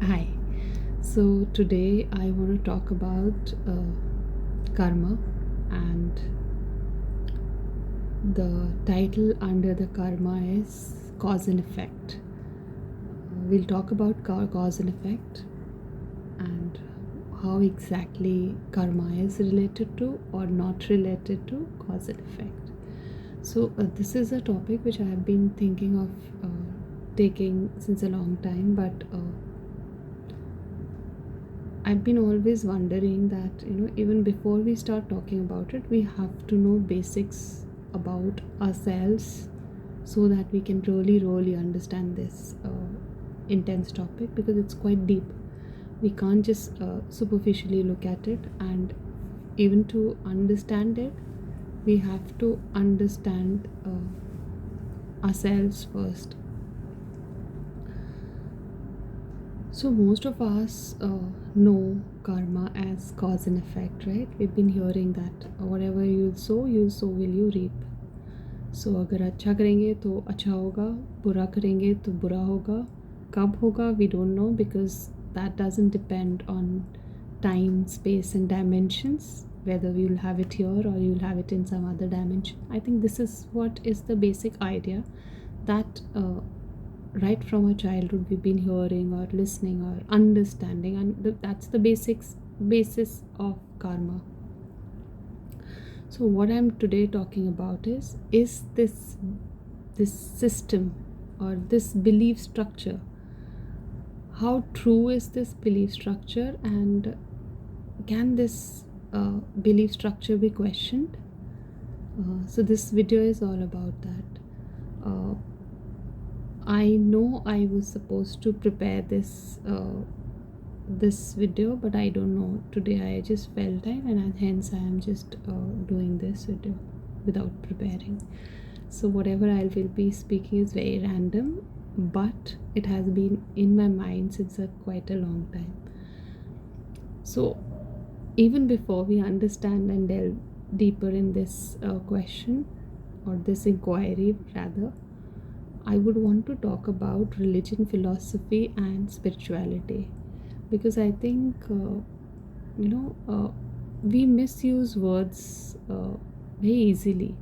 Hi. So today I want to talk about karma, and the title under the karma is cause and effect. We'll talk about cause and effect and how exactly karma is related to or not related to cause and effect. So this is a topic which I have been thinking of taking since a long time, but I've been always wondering that, even before we start talking about it, we have to know basics about ourselves so that we can really understand this intense topic, because it's quite deep. We can't just superficially look at it, and even to understand it, we have to understand ourselves first. So, most of us know karma as cause and effect, right? We've been hearing that whatever you so will you reap. So, अगर अच्छा करेंगे तो अच्छा होगा, बुरा करेंगे तो बुरा होगा. कब होगा we don't know, because that doesn't depend on time, space, and dimensions. Whether you'll have it here or you'll have it in some other dimension. I think this is what is the basic idea that right from our childhood we've been hearing or listening or understanding, and that's the basis of karma. So what I'm today talking about is this system or this belief structure. How true is this belief structure, and can this belief structure be questioned? So this video is all about that. I know I was supposed to prepare this video, but I don't know. Today I just felt it, and hence I am just doing this video without preparing. So whatever I will be speaking is very random, but it has been in my mind since quite a long time. So even before we understand and delve deeper in this question, or this inquiry rather, I would want to talk about religion, philosophy, and spirituality, because I think we misuse words very easily.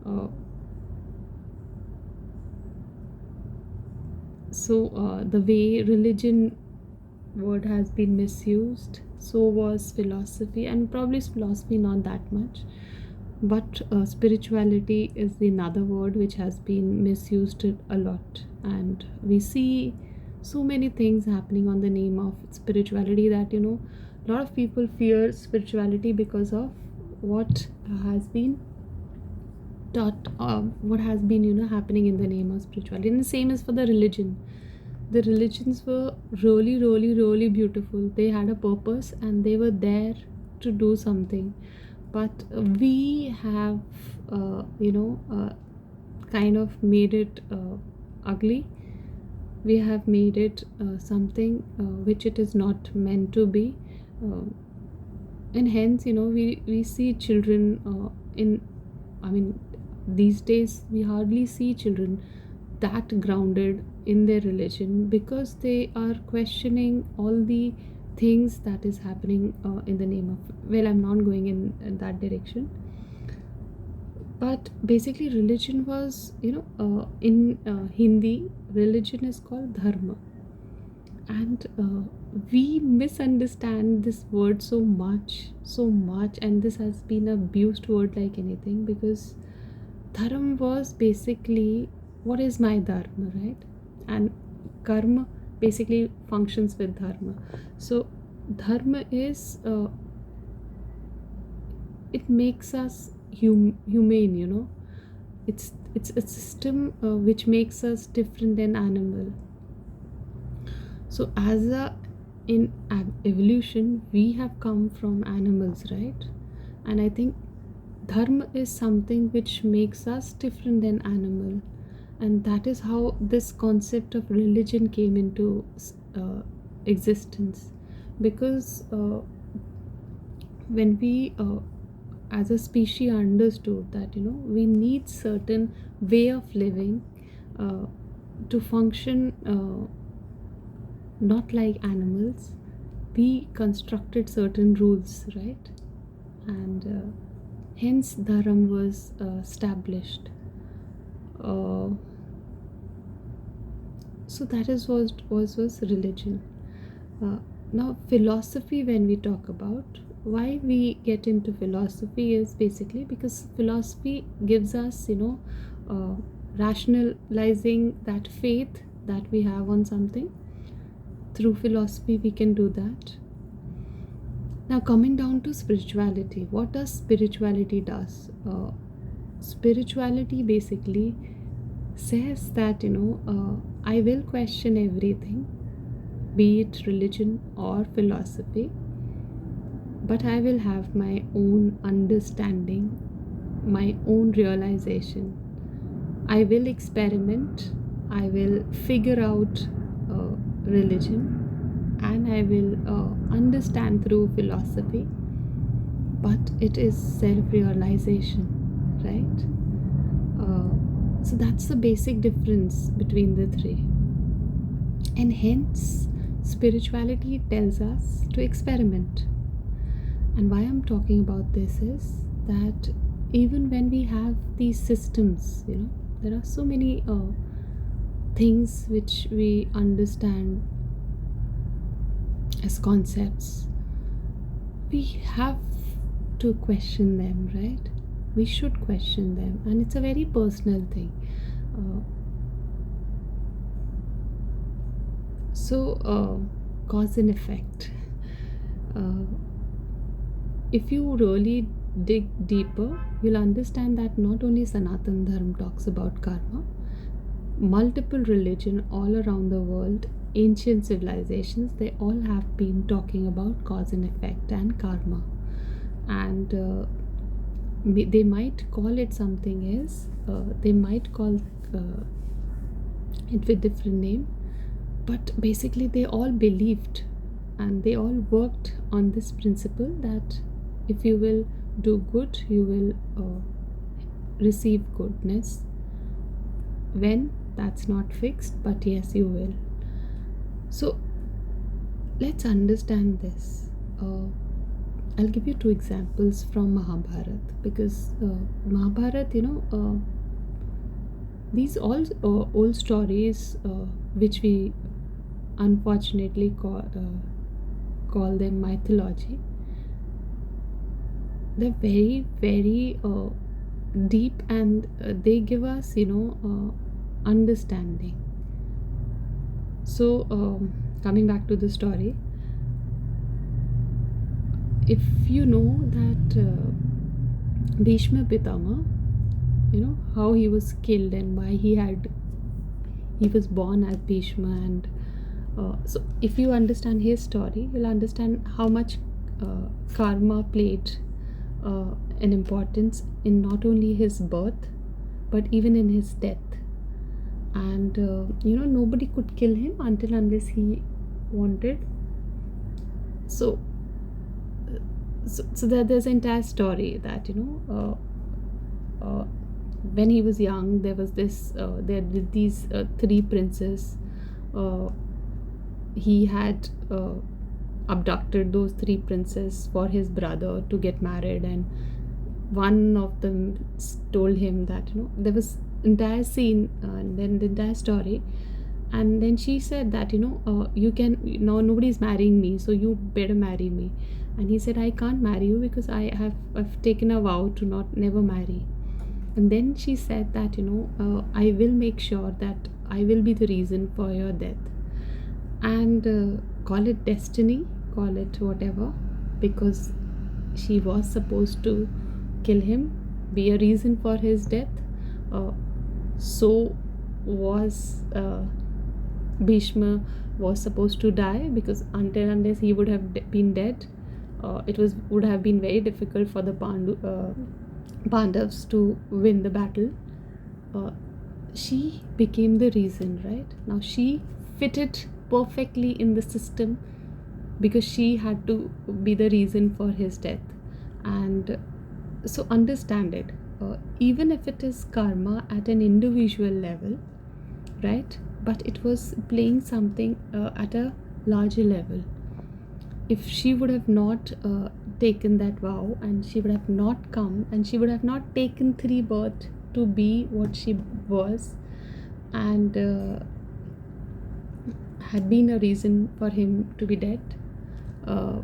Uh, the way religion word has been misused, so was philosophy, and probably philosophy not that much. But spirituality is another word which has been misused a lot, and we see so many things happening on the name of spirituality that a lot of people fear spirituality because of what has been taught, what has been happening in the name of spirituality. And the same is for the religion. The religions were really beautiful. They had a purpose and they were there to do something, but we have kind of made it ugly. We have made it something which it is not meant to be. And hence we see children in I mean these days we hardly see children that grounded in their religion, because they are questioning all the things that is happening in the name of, well, I'm not going in that direction. But basically religion was, in Hindi, religion is called dharma. And we misunderstand this word so much, and this has been a abused word like anything, because dharma was basically, what is my dharma, right? And karma basically functions with dharma. So dharma is it makes us humane, it's a system which makes us different than animal. So as a in evolution we have come from animals, right? And I think dharma is something which makes us different than animal, and that is how this concept of religion came into existence. Because when we as a species understood that we need certain way of living uh, to function not like animals, we constructed certain rules, right? And hence dharam was established. uh, so that is was religion. uh, Now philosophy, when we talk about why we get into philosophy, is basically because philosophy gives us, uh, rationalizing that faith that we have on something. Through philosophy we can do that. Now coming down to spirituality, what does spirituality does? Spirituality basically says that, I will question everything, be it religion or philosophy, but I will have my own understanding, my own realization. I will experiment, I will figure out religion, and I will understand through philosophy, but it is self realization, right? So that's the basic difference between the three. And hence, spirituality tells us to experiment. And why I'm talking about this is that even when we have these systems, there are so many things which we understand as concepts. We have to question them, right? We should question them, and it's a very personal thing. Uh, Cause and effect. Uh, if you really dig deeper, you'll understand that not only Sanatan Dharma talks about karma, multiple religion all around the world, ancient civilizations, they all have been talking about cause and effect and karma. And they might call it something else. They might call it with different name, but basically they all believed and they all worked on this principle that if you will do good, you will receive goodness. When, that's not fixed, but yes, you will. So let's understand this. I'll give you two examples from Mahabharat, because Mahabharat, these all old stories, which we unfortunately call them mythology, they're very, very deep, and they give us, understanding. So, coming back to the story, if you know that Bhishma Pitama, how he was killed and why he was born as Bhishma, and so if you understand his story, you'll understand how much karma played an importance in not only his birth but even in his death. And nobody could kill him until unless he wanted. So there's an entire story that, when he was young, there was this there were these three princes. He had abducted those three princes for his brother to get married, and one of them told him that, there was entire scene and then the entire story, and then she said that, you can now, nobody's marrying me, so you better marry me. And he said, I can't marry you because I've taken a vow to not never marry. And then she said that, I will make sure that I will be the reason for your death. And call it destiny, call it whatever, because she was supposed to kill him, be a reason for his death. So was Bhishma was supposed to die, because until unless he would have been dead, it would have been very difficult for the Pandavas to win the battle. She became the reason, right? Now she fitted perfectly in the system because she had to be the reason for his death. And so understand it, even if it is karma at an individual level, right? But it was playing something at a larger level. If she would have not taken that vow, and she would have not come, and she would have not taken three births to be what she was, and had been a reason for him to be dead, uh,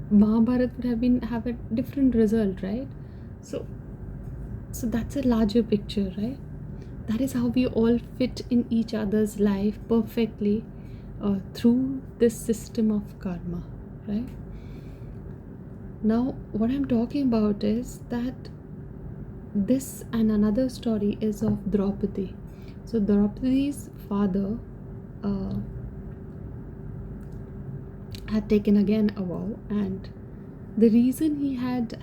Mahabharat would have a different result, right? So that's a larger picture, right? That is how we all fit in each other's life perfectly, through this system of karma, right? Now, what I'm talking about is that this and another story is of Draupadi. So Draupadi's father uh, had taken again a vow, and the reason he had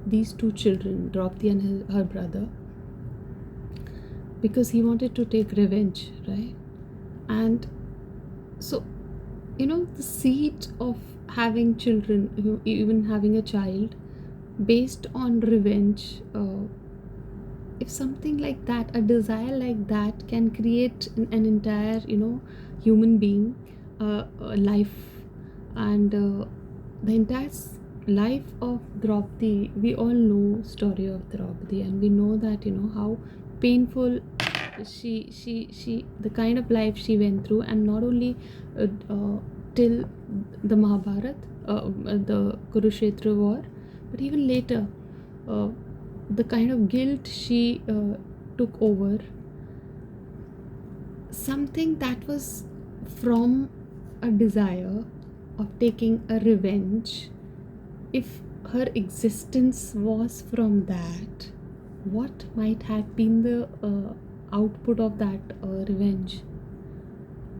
these two children, Draupadi and her brother, because he wanted to take revenge, right? And so, the seed of having children, even having a child based on revenge, if something like that, a desire like that, can create an entire, human being, life, and the entire life of Draupadi, we all know story of Draupadi, and we know that, how painful she the kind of life she went through, and not only till the Mahabharat, the Kurukshetra war, but even later, uh, the kind of guilt she took over, something that was from a desire of taking a revenge. If her existence was from that, what might have been the output of that revenge?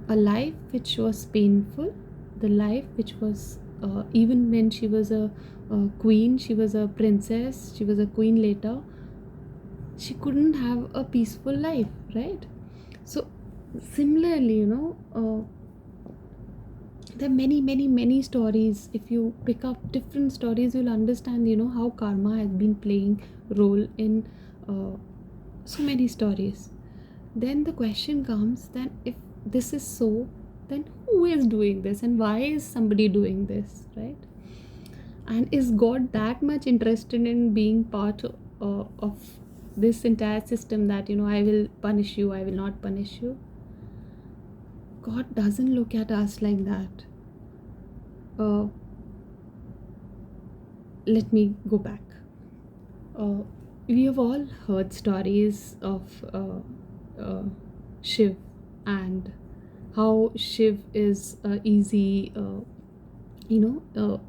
A life which was painful, the life which was, even when she was a queen, she was a princess, she was a queen later, she couldn't have a peaceful life, right? So similarly, there are many stories. If you pick up different stories, you'll understand, how karma has been playing role in so many stories. Then the question comes, then if this is so, then who is doing this, and why is somebody doing this, right? And is God that much interested in being part of this entire system, that, I will punish you, I will not punish you? God doesn't look at us like that. Let me go back. We have all heard stories of Shiv, and how Shiv is easy,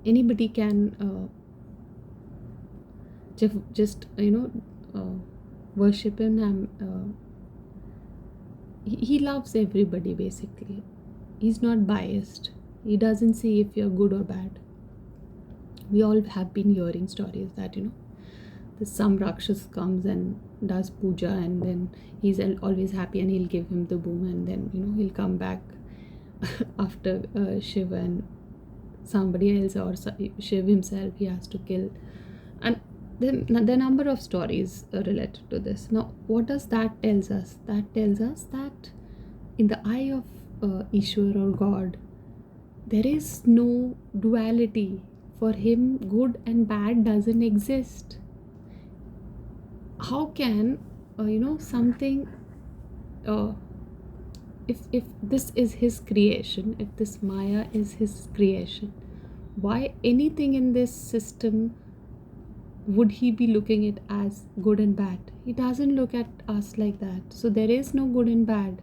anybody can just worship him, and he loves everybody basically. He's not biased. He doesn't see if you're good or bad. We all have been hearing stories that, some Rakshas comes and does puja, and then he's always happy, and he'll give him the boom, and then, he'll come back after Shiva, and somebody else, or Shiv himself, he has to kill. And then the number of stories related to this. Now, what does that tells us? That tells us that in the eye of Ishwar or God, there is no duality. For him, good and bad doesn't exist. How can something, if this is his creation, if this Maya is his creation, why anything in this system would he be looking it as good and bad? He doesn't look at us like that. So there is no good and bad,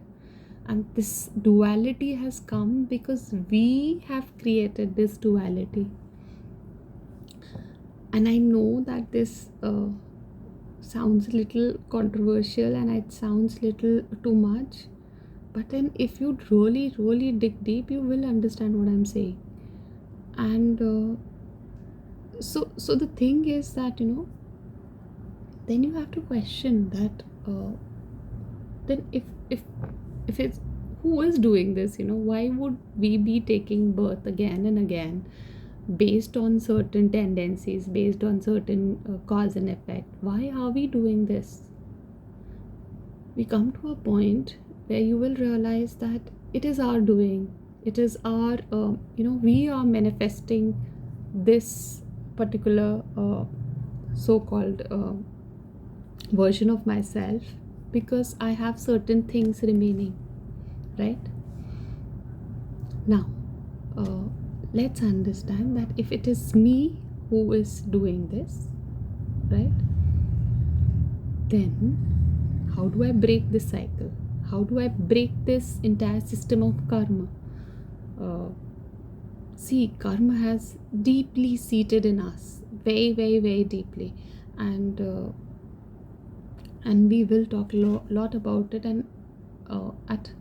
and this duality has come because we have created this duality. And I know that this sounds a little controversial, and it sounds little too much, but then if you really dig deep, you will understand what I'm saying. And so the thing is that, then you have to question that, then if it's, who is doing this, why would we be taking birth again and again, based on certain tendencies, based on certain cause and effect? Why are we doing this? We come to a point where you will realize that it is our doing. It is our, we are manifesting this particular so-called version of myself because I have certain things remaining, right? Now, uh, let's understand that if it is me who is doing this, right, then how do I break this cycle? How do I break this entire system of karma? Uh, See, karma has deeply seated in us, very, very, very deeply, and we will talk lot about it, and at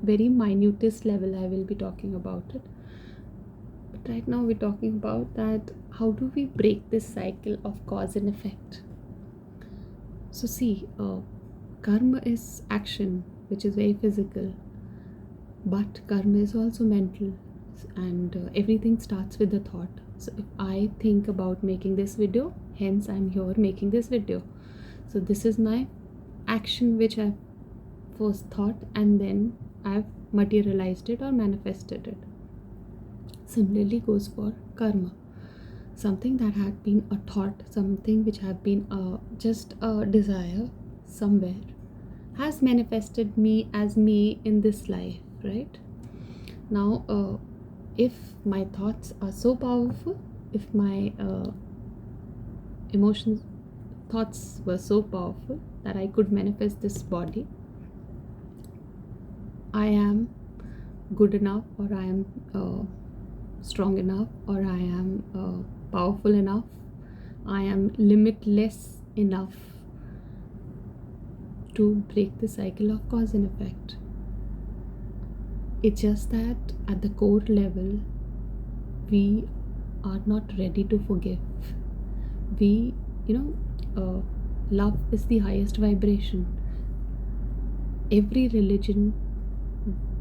very minutest level, I will be talking about it. But right now, we're talking about that. How do we break this cycle of cause and effect? So, see, karma is action, which is very physical, but karma is also mental, and everything starts with the thought. So if I think about making this video, hence I'm here making this video. So this is my action which I've first thought, and then I've materialized it or manifested it. Similarly goes for karma. Something that had been a thought, something which had been just a desire somewhere, has manifested me as me in this life, right? Now, if my thoughts are so powerful, if my emotions, thoughts were so powerful that I could manifest this body, I am good enough, or I am strong enough, or I am powerful enough, I am limitless enough to break the cycle of cause and effect. It's just that at the core level, we are not ready to forgive. We, love is the highest vibration. Every religion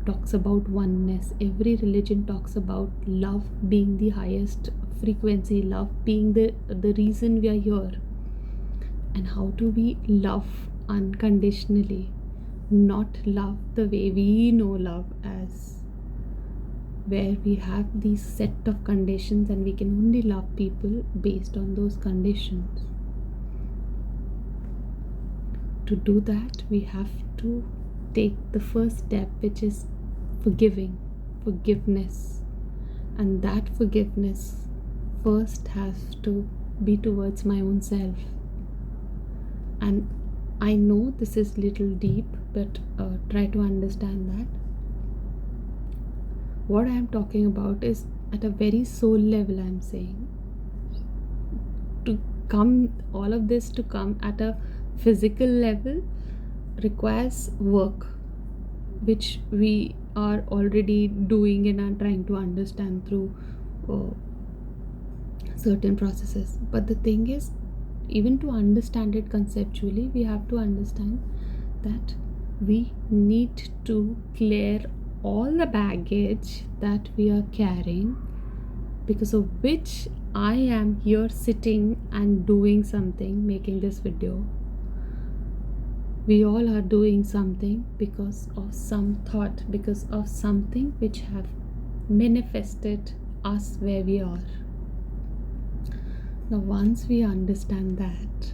talks about oneness. Every religion talks about love being the highest frequency, love being the reason we are here. And how do we love unconditionally? Not love the way we know love as, where we have these set of conditions and we can only love people based on those conditions. To do that, we have to take the first step, which is forgiveness. And that forgiveness first has to be towards my own self. And I know this is little deep, but try to understand that. What I am talking about is at a very soul level. I'm saying to come, all of this to come at a physical level requires work, which we are already doing and are trying to understand through certain processes. But the thing is, even to understand it conceptually, we have to understand that we need to clear all the baggage that we are carrying, because of which I am here sitting and doing something, making this video. We all are doing something because of some thought, because of something which have manifested us where we are. Now, once we understand that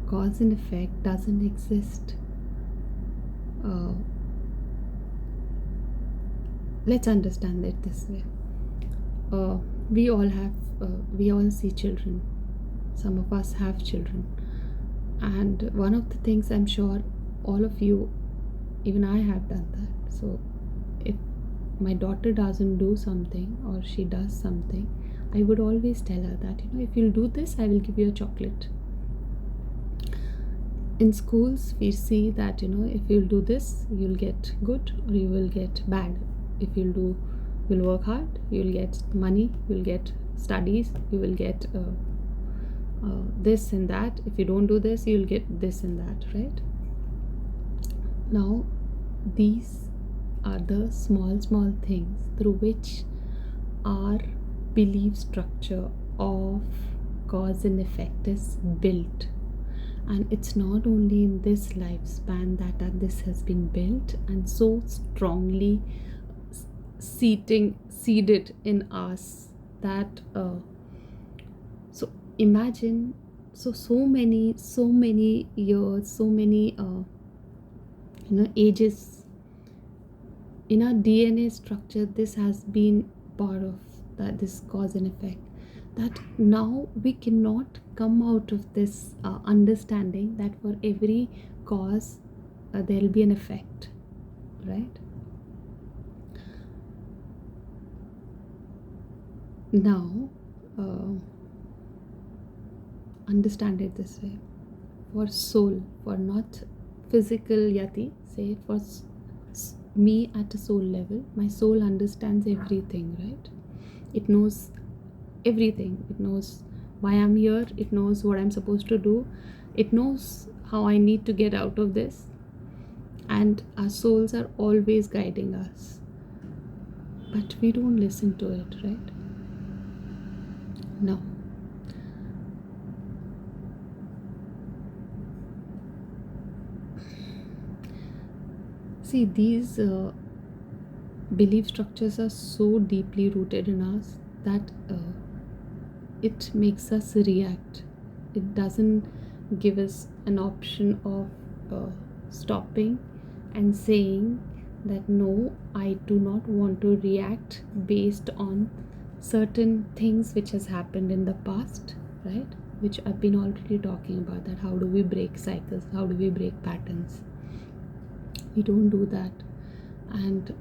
cause and effect doesn't exist, let's understand it this way. We all see children. Some of us have children, and one of the things, I'm sure all of you, even I have done that. So if my daughter doesn't do something or she does something, I would always tell her that, if you'll do this, I will give you a chocolate. In schools, we see that, if you'll do this, you'll get good or you will get bad. If you'll work hard, you'll get money, you'll get studies, you will get this and that. If you don't do this, you'll get this and that, right? Now, these are the small things through which our belief structure of cause and effect is built. And it's not only in this lifespan that this has been built and so strongly seeded in us that so imagine, so many years, so many ages in our DNA structure, this has been part of that, this cause and effect, that now we cannot come out of this understanding that for every cause there will be an effect, right? Now uh, understand it this way: for soul, for not physical yati, say for me at a soul level, my soul understands everything, right? It knows everything. It knows why I'm here, it knows what I'm supposed to do, it knows how I need to get out of this, and our souls are always guiding us, but we don't listen to it, right? No. See, these belief structures are so deeply rooted in us that it makes us react. It doesn't give us an option of stopping and saying that no, I do not want to react based on certain things which has happened in the past, right? Which I've been already talking about, that how do we break cycles, how do we break patterns. We don't do that. And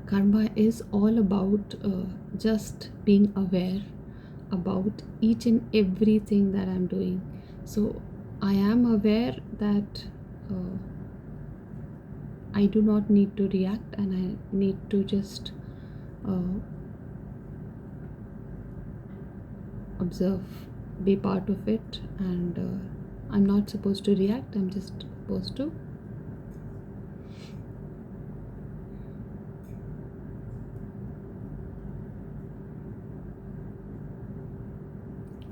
karma is all about just being aware about each and everything that I'm doing. So I am aware that I do not need to react, and I need to just uh, observe, be part of it, and I'm not supposed to react, I'm just supposed to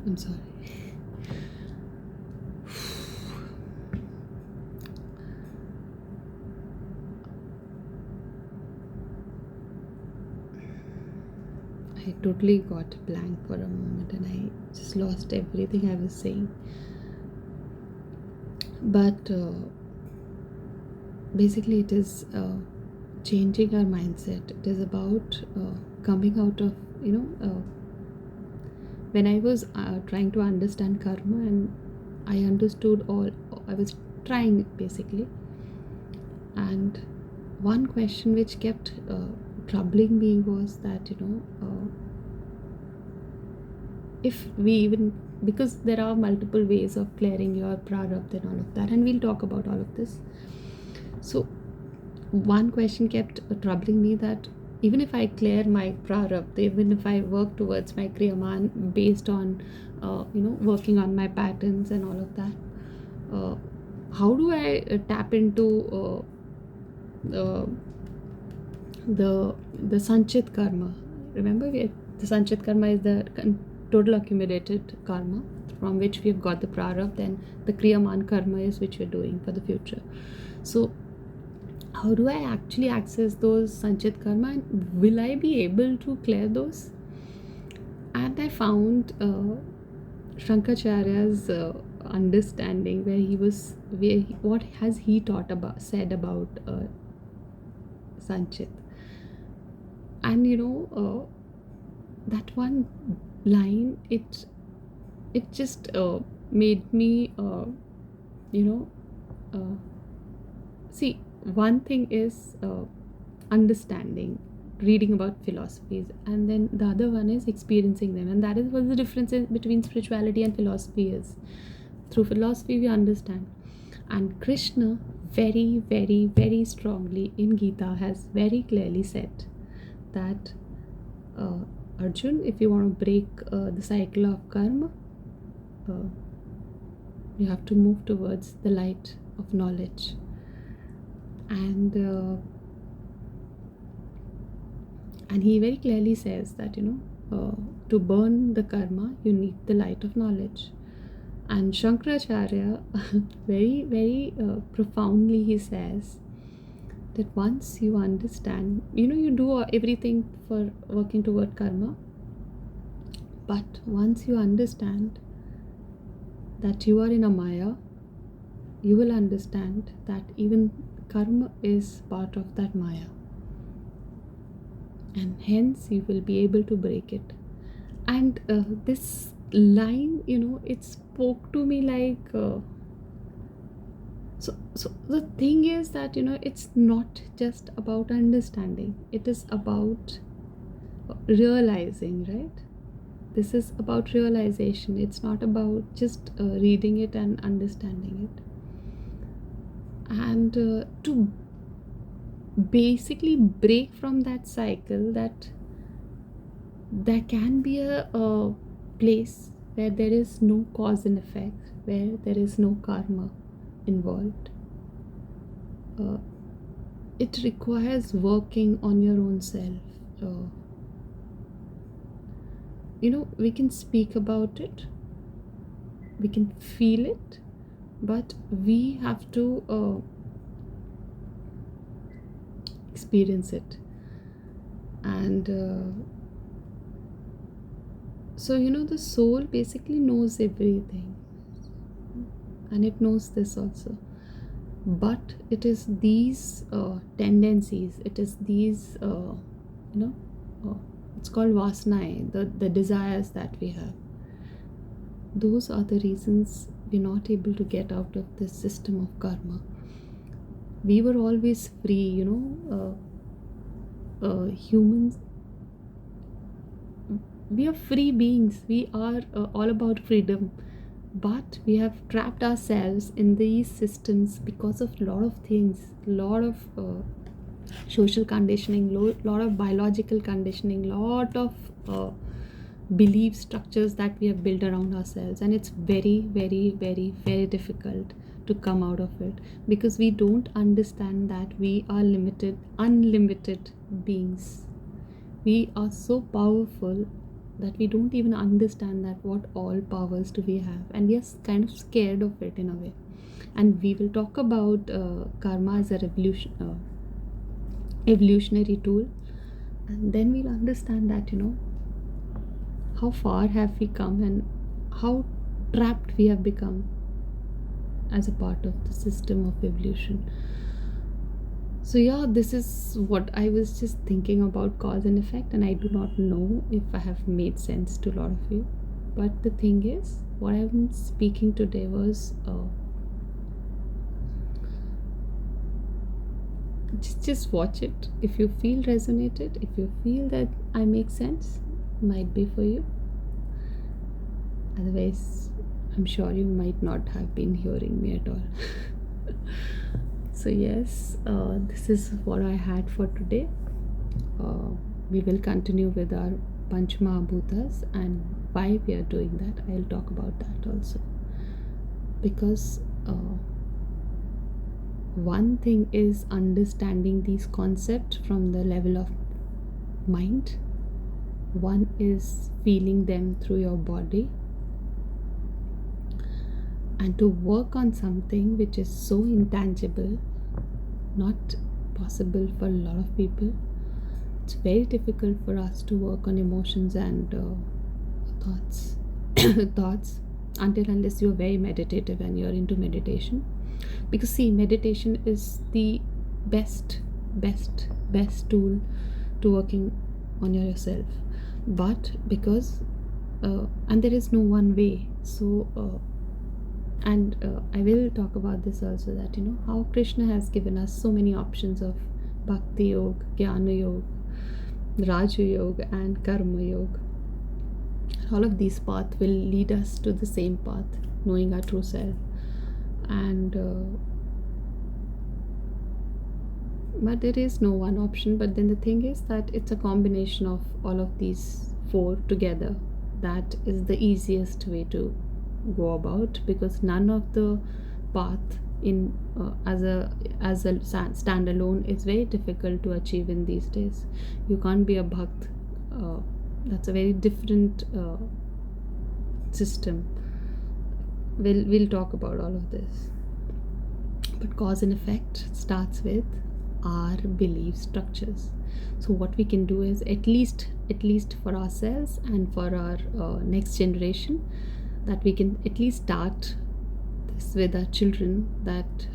I'm sorry. I totally got blank for a moment and I just lost everything I was saying. But basically, it is changing our mindset. It is about coming out of, when I was trying to understand karma, and I understood all, I was trying basically. And one question which kept troubling me was that, if we even, because there are multiple ways of clearing your prarabdha and all of that, and we'll talk about all of this. So one question kept troubling me, that even if I clear my prarabdha, even if I work towards my kriyaman based on working on my patterns and all of that, how do I tap into uh, the sanchit karma? Remember, the sanchit karma is the total accumulated karma from which we have got the prarabdha, then the kriyaman karma is which we're doing for the future. So how do I actually access those sanchit karma, and will I be able to clear those? And I found Shankaracharya's understanding, where he was, what has he said about sanchit. And that one line, it just made me see, one thing is understanding, reading about philosophies, and then the other one is experiencing them, and that is what the difference is between spirituality and philosophy is. Through philosophy we understand, and Krishna very, very, very strongly in Gita has very clearly said that Arjun, if you want to break the cycle of karma, uh, you have to move towards the light of knowledge. And he very clearly says that to burn the karma you need the light of knowledge. And Shankaracharya, very profoundly, he says that once you understand, you do everything for working toward karma, but once you understand that you are in a Maya, you will understand that even karma is part of that Maya, and hence you will be able to break it. And this line, it spoke to me like. So the thing is that it's not just about understanding, it is about realizing, right? This is about realization, it's not about just reading it and understanding it. And to basically break from that cycle, that there can be a place where there is no cause and effect, where there is no karma involved. uh, it requires working on your own self. uh, we can speak about it, we can feel it, but we have to experience it. And so the soul basically knows everything, and it knows this also, but it is these tendencies, it is these you know it's called vasana, the desires that we have. Those are the reasons we're not able to get out of this system of karma. We were always free, humans, we are free beings, we are all about freedom, but we have trapped ourselves in these systems because of a lot of things, lot of social conditioning, lot of biological conditioning, lot of belief structures that we have built around ourselves, and it's very difficult to come out of it, because we don't understand that we are unlimited beings. We are so powerful that we don't even understand that what all powers do we have, and we are kind of scared of it in a way. And we will talk about karma as a evolutionary tool, and then we'll understand that how far have we come and how trapped we have become as a part of the system of evolution. So yeah, this is what I was just thinking about cause and effect, and I do not know if I have made sense to a lot of you. But the thing is, what I'm speaking today was just watch it. If you feel resonated, if you feel that I make sense, might be for you. Otherwise, I'm sure you might not have been hearing me at all. So yes, this is what I had for today. We will continue with our Panch Mahabhutas, and why we are doing that, I'll talk about that also. Because one thing is understanding these concepts from the level of mind, one is feeling them through your body, and to work on something which is so intangible, not possible for a lot of people. It's very difficult for us to work on emotions and thoughts thoughts until unless you're very meditative and you're into meditation. Because see, meditation is the best tool to working on yourself. But because and there is no one way, so and I will talk about this also, that how Krishna has given us so many options of Bhakti Yoga, Jnana Yoga, Raja Yoga and Karma Yoga. All of these paths will lead us to the same path, knowing our true self. And but there is no one option. But then the thing is that it's a combination of all of these four together that is the easiest way to go about, because none of the path in as a standalone is very difficult to achieve in these days. You can't be a bhakt, that's a very different system. We'll talk about all of this. But cause and effect starts with our belief structures. So what we can do is, at least for ourselves and for our next generation, that we can at least start this with our children, that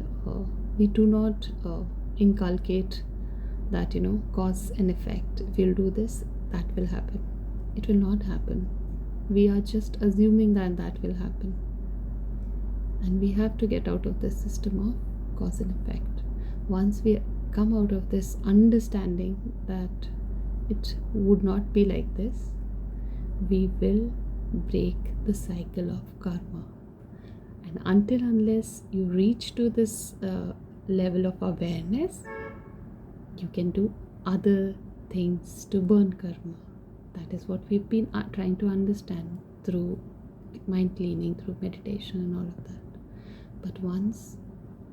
we do not inculcate that, cause and effect. If you'll do this, that will happen. It will not happen. We are just assuming that that will happen, and we have to get out of this system of cause and effect. Once we come out of this understanding that it would not be like this, we will break the cycle of karma. And unless you reach to this level of awareness, you can do other things to burn karma. That is what we've been trying to understand through mind cleaning, through meditation, and all of that. But once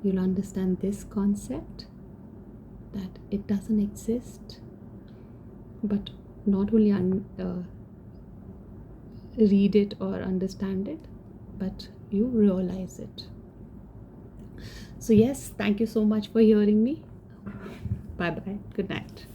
you'll understand this concept, that it doesn't exist, but not only read it or understand it, but you realize it. So yes, thank you so much for hearing me. Bye bye. Good night.